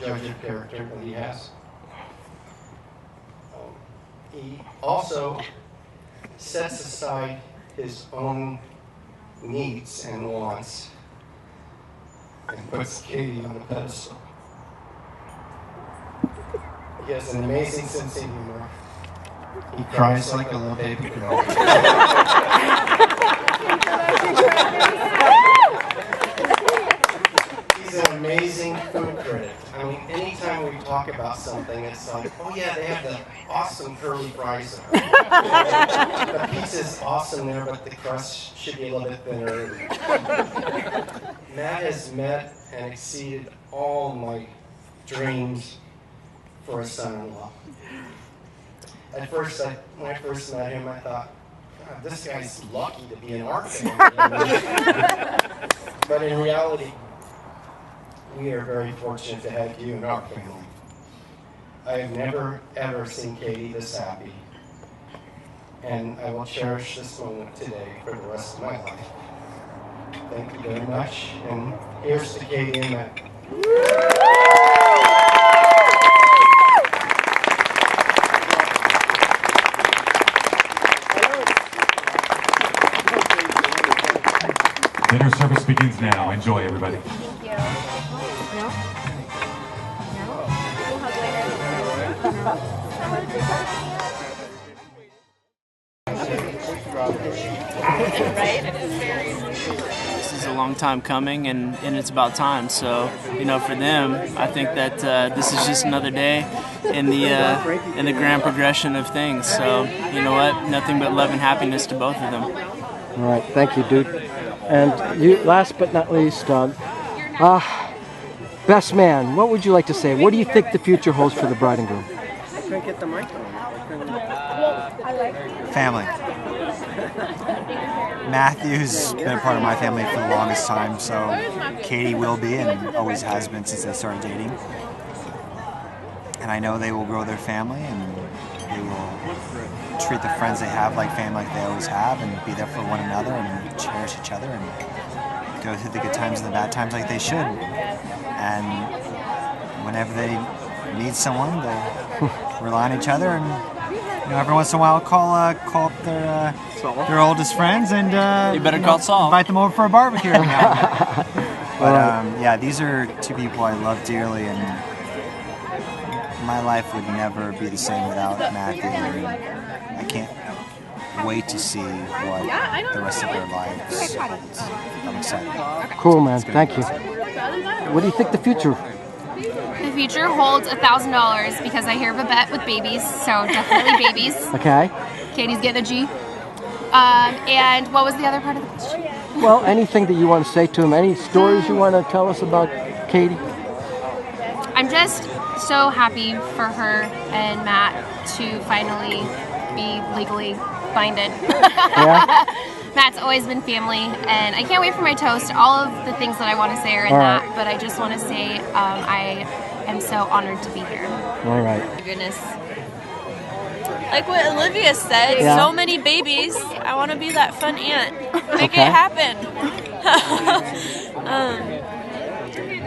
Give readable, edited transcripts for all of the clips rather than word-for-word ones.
judge of character that he has. He also sets aside his own needs and wants and puts Katie on a pedestal. He has an amazing sense of humor. He cries like a little baby girl. He's an amazing food critic. I mean, anytime we talk about something, it's like, oh yeah, they have the awesome curly fries there. The pizza's awesome there, but the crust should be a little bit thinner. Matt has met and exceeded all my dreams for a son-in-law. At first, when I first met him, I thought, God, this guy's lucky to be in our family. But in reality, we are very fortunate to have you in our family. I have never, ever seen Katie this happy. And I will cherish this moment today for the rest of my life. Thank you very much. And here's to Katie and Matt. Dinner service begins now. Enjoy, everybody. Thank you. No? No? We'll hug later. This is a long time coming, and it's about time. So, you know, for them, I think that this is just another day in the grand progression of things. So, you know what? Nothing but love and happiness to both of them. All right, thank you, dude. And you, last but not least, best man, what would you like to say? What do you think the future holds for the bride and groom? Family. Matthew's been a part of my family for the longest time, so Katie will be and always has been since they started dating. And I know they will grow their family and they will treat the friends they have like family like they always have and be there for one another and cherish each other and go through the good times and the bad times like they should. And whenever they need someone, they rely on each other and every once in a while call up their oldest friends and you better call Saul. Invite them over for a barbecue. But yeah, these are two people I love dearly, and my life would never be the same without Matthew. And I can't wait to see what the rest of their lives holds. I'm excited. Cool, man. Thank you. What do you think the future? The future holds $1,000 because I hear of a bet with babies, so definitely babies. Okay. Katie's getting a G. And what was the other part of the question? Well, anything that you want to say to him, any stories you want to tell us about Katie? I'm just so happy for her and Matt to finally be legally binded. Yeah? Matt's always been family, and I can't wait for my toast. All of the things that I want to say are in that, but I just want to say I am so honored to be here. All right. Oh my goodness. Like what Olivia said, so many babies. I want to be that fun aunt. Make it happen.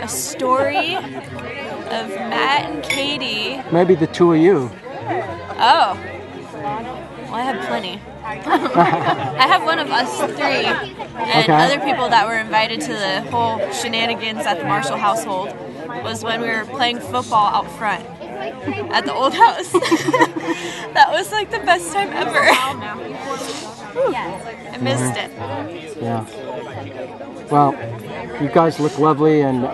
A story of Matt and Katie. Maybe the two of you. Oh. Well, I have plenty. I have one of us three, and other people that were invited to the whole shenanigans at the Marshall household was when we were playing football out front at the old house. That was like the best time ever. I missed it. Yeah. Well, you guys look lovely, and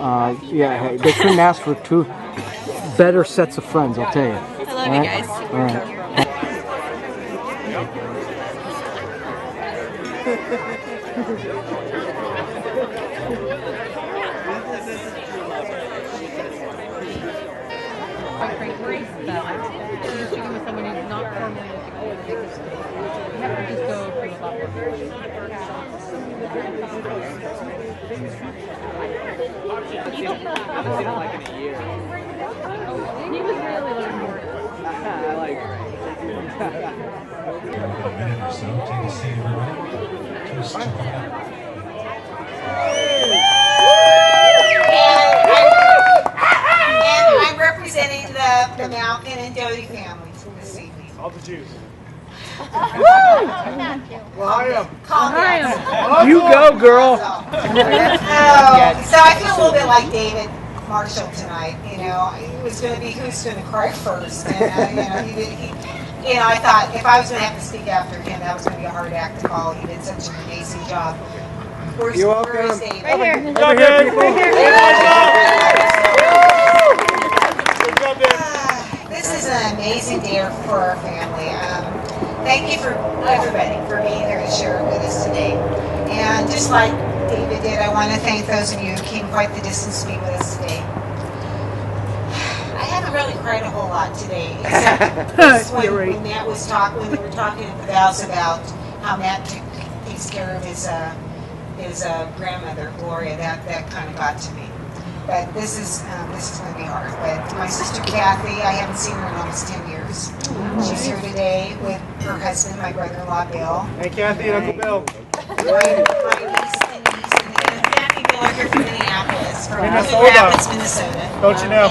yeah, they couldn't ask for two better sets of friends, I'll tell you. I love you guys. All right. A minute or so, take a seat, everybody. Just the Malkin and Doty families this evening. All the Jews. Calm down. You go, girl. So I feel a little bit like David Marshall tonight. You know, it was going to be who's going to cry first. And, I thought if I was going to have to speak after him, that was going to be a hard act to call. He did such an amazing job. Where's David? Right here. This is an amazing day for our family. Thank you for everybody for being here to share it with us today. And just like David did, I want to thank those of you who came quite the distance to be with us today. I haven't really cried a whole lot today, except when Matt was when they were talking to the vows about how Matt takes care of his grandmother, Gloria. That kind of got to me. But this is going to be hard. But my sister Kathy, I haven't seen her in almost 10 years. She's here today with her husband, my brother-in-law Bill. Hey, Kathy and Uncle Bill. My niece and Kathy Bill are here from Minneapolis, Minnesota. Minnesota. Don't you know?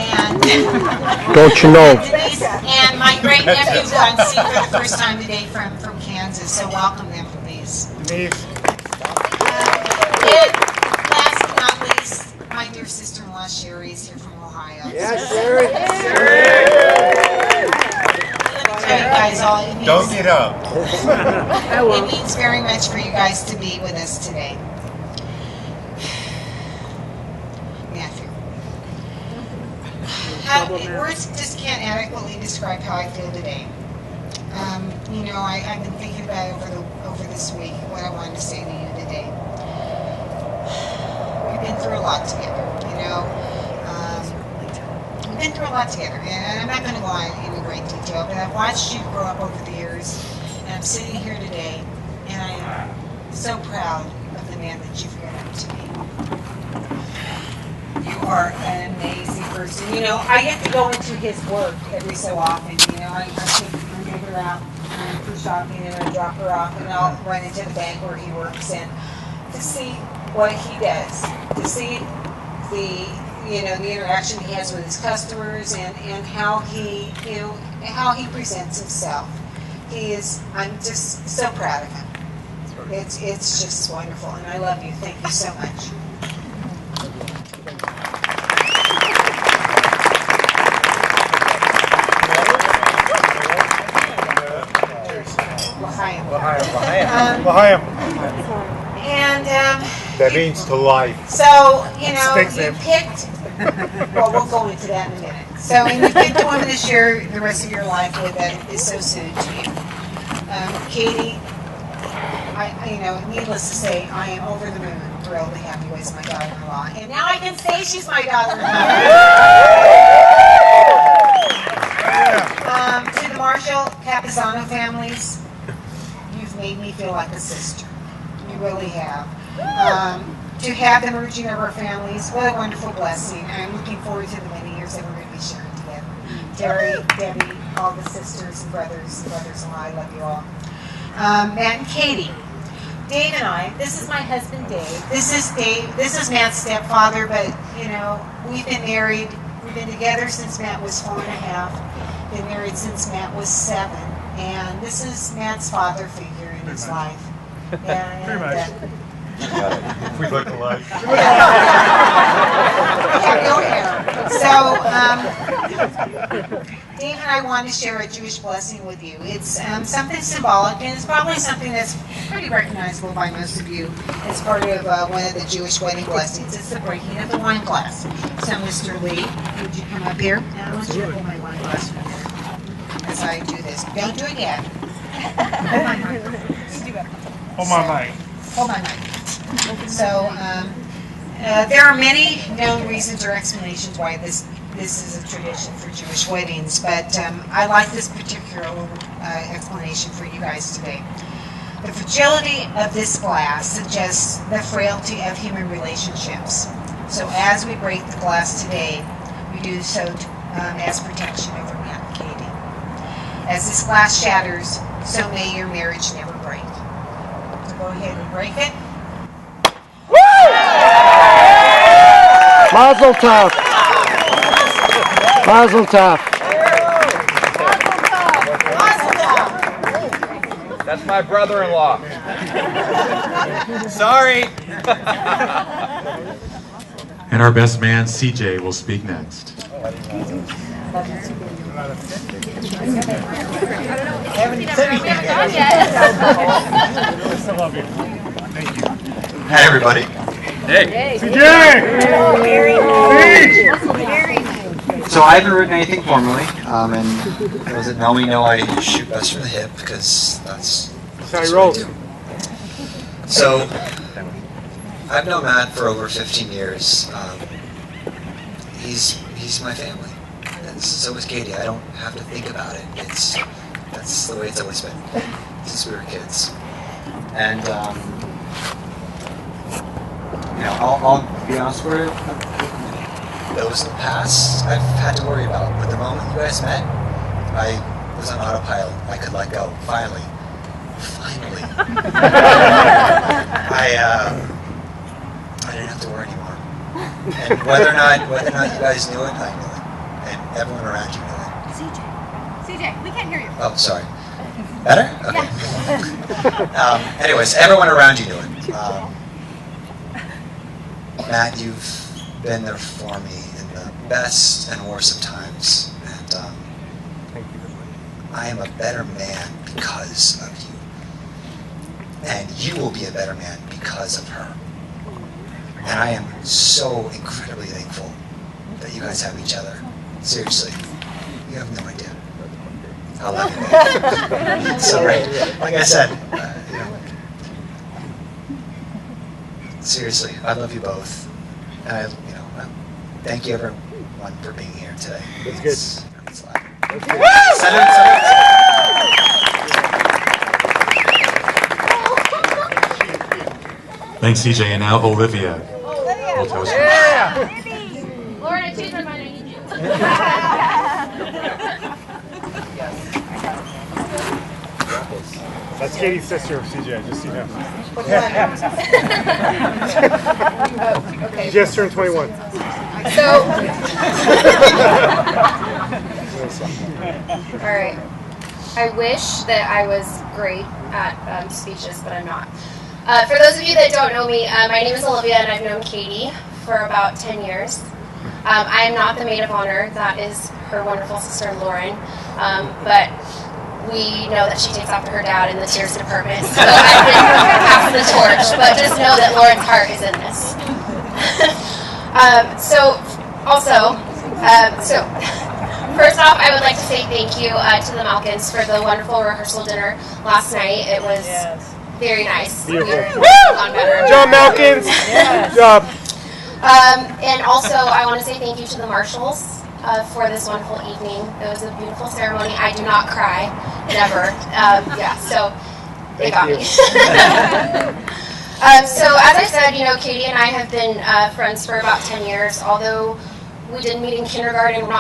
Don't you know? Denise and my great nephew who I'm seeing for the first time today from Kansas. So welcome them, please. Denise. And last but not least, my dear sister-in-law Sherry is here from Ohio. Yeah, Sherry. Let me tell you guys all, Don't get up. it means very much for you guys to be with us today. Matthew. Words just can't adequately describe how I feel today. I've been thinking about it over this week, what I wanted to say to you today. We've been through a lot together, we've been through a lot together, and I'm not going to go on in great detail, but I've watched you grow up over the years, and I'm sitting here today, and I am so proud of the man that you've grown up to be. You are an amazing person. I get to go into his work every so often. I take my neighbor out for shopping, and I drop her off, and I'll run into the bank where he works, and to see what he does, to see the interaction he has with his customers, and how he presents himself. I'm just so proud of him. It's just wonderful, and I love you. Thank you so much. L'chaim. And That means to life. so you Stinks, picked. Well, we'll go into that in a minute. So, and you picked a woman to share the rest of your life with that is so suited to you. Katie, needless to say, I am over the moon thrilled to have you as my daughter-in-law, and now I can say she's my daughter-in-law. To the Marshall Capizano families, you've made me feel like a sister. You really have. To have the merging of our families, what a wonderful blessing. I'm looking forward to the many years that we're going to be sharing together. Terry, Debbie, all the sisters and brothers-in-law, I love you all. Matt and Katie. Dave and I, this is my husband Dave. This is Matt's stepfather, but we've been married. We've been together since Matt was 4.5. Been married since Matt was 7. And this is Matt's father figure in his life. Yeah, Pretty much. We look alike. Yeah, no hair. So, Dave and I want to share a Jewish blessing with you. It's something symbolic, and it's probably something that's pretty recognizable by most of you as part of one of the Jewish wedding blessings. It's the breaking of the wine glass. So, Mr. Lee, would you come up here? And I want you to hold my wine glass for me as I do this. Don't do it yet. Hold my mic. Hold my mic. Hold my mic. So, there are many known reasons or explanations why this is a tradition for Jewish weddings, but I like this particular explanation for you guys today. The fragility of this glass suggests the frailty of human relationships. So as we break the glass today, we do so as protection over Matt and Katie. As this glass shatters, so may your marriage never break. So go ahead and break it. Mazel tov. Mazel tov. That's my brother-in-law. Sorry. And our best man, CJ, will speak next. Hi, everybody. Hey. CJ! So I haven't written anything formally, and those that know me know I shoot best from the hip because that's how he rolls. So I've known Matt for over 15 years. He's my family, and so is Katie. I don't have to think about it. That's the way it's always been since we were kids. And I'll be honest with you. Those in the past I've had to worry about, but the moment you guys met, I was on autopilot. I could let go. Finally. I didn't have to worry anymore. And whether or not you guys knew it, I knew it, and everyone around you knew it. CJ, we can't hear you. Oh, sorry. Better? Okay. Anyways, everyone around you knew it. Matt, you've been there for me in the best and worst of times, and I am a better man because of you. And you will be a better man because of her. And I am so incredibly thankful that you guys have each other. Seriously, you have no idea. I love you, man. Sorry. Like I said, seriously, I love you both. And I thank you everyone for being here today. That's good. It's loud. Thanks, CJ. And now Olivia. Will tell us. Lauren, I changed my mind. I need you. That's Katie's sister, CJ, just so you know. Okay. She just turned 21. So, all right. I wish that I was great at speeches, but I'm not. For those of you that don't know me, my name is Olivia, and I've known Katie for about 10 years. I am not the maid of honor. That is her wonderful sister, Lauren. But we know that she takes after her dad in the tears department, so I've been passing the torch. But just know that Lauren's heart is in this. First off, I would like to say thank you to the Malkins for the wonderful rehearsal dinner last night. It was very nice. Beautiful. Gone better. John Malkins! Good job. And also, I want to say thank you to the Marshalls for this wonderful evening. It was a beautiful ceremony. I do not cry, never. So they got me. So as I said, Katie and I have been friends for about 10 years. Although we didn't meet in kindergarten, we're not